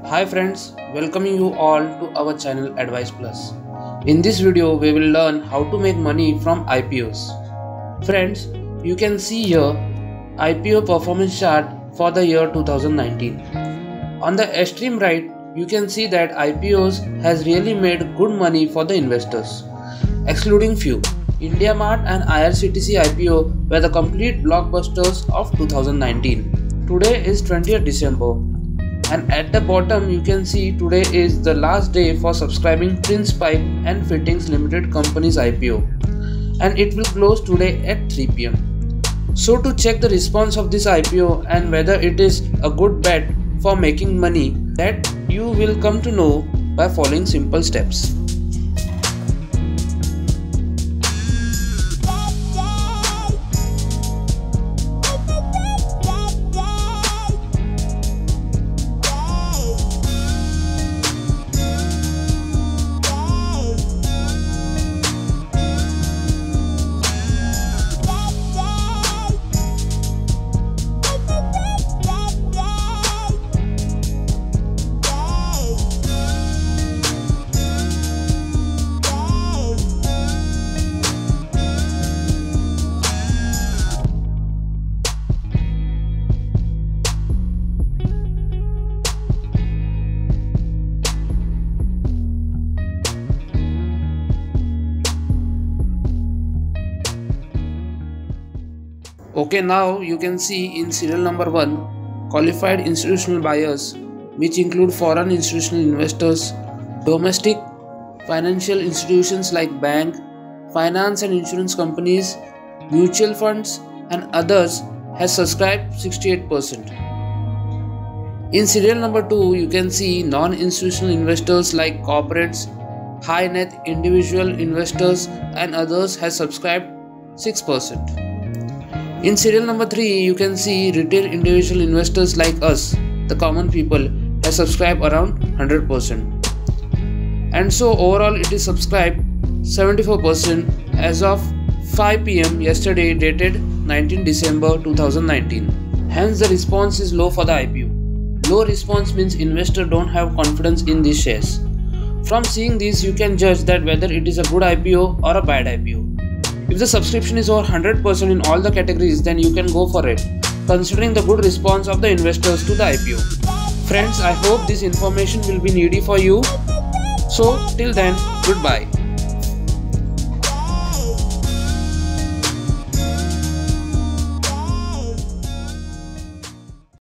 Hi friends, welcoming you all to our channel Advice Plus. In this video, we will learn how to make money from IPOs. Friends, you can see here IPO performance chart for the year 2019. On the extreme right, you can see that IPOs has really made good money for the investors. Excluding few, IndiaMart and IRCTC IPO were the complete blockbusters of 2019. Today is 20th December. And at the bottom you can see today is the last day for subscribing Prince Pipe and Fittings Limited Company's IPO, and it will close today at 3 p.m. So to check the response of this IPO and whether it is a good bet for making money, that you will come to know by following simple steps. Okay, now you can see in serial number 1 qualified institutional buyers, which include foreign institutional investors, domestic financial institutions like bank, finance and insurance companies, mutual funds and others has subscribed 68%. In serial number 2 you can see non-institutional investors like corporates, high net individual investors and others has subscribed 6%. In serial number 3, you can see retail individual investors like us, the common people, have subscribed around 100%. And so overall it is subscribed 74% as of 5 p.m. yesterday, dated 19 December 2019. Hence the response is low for the IPO. Low response means investors don't have confidence in these shares. From seeing this, you can judge that whether it is a good IPO or a bad IPO. If the subscription is over 100% in all the categories, then you can go for it, considering the good response of the investors to the IPO. Friends, I hope this information will be needy for you. So till then, goodbye.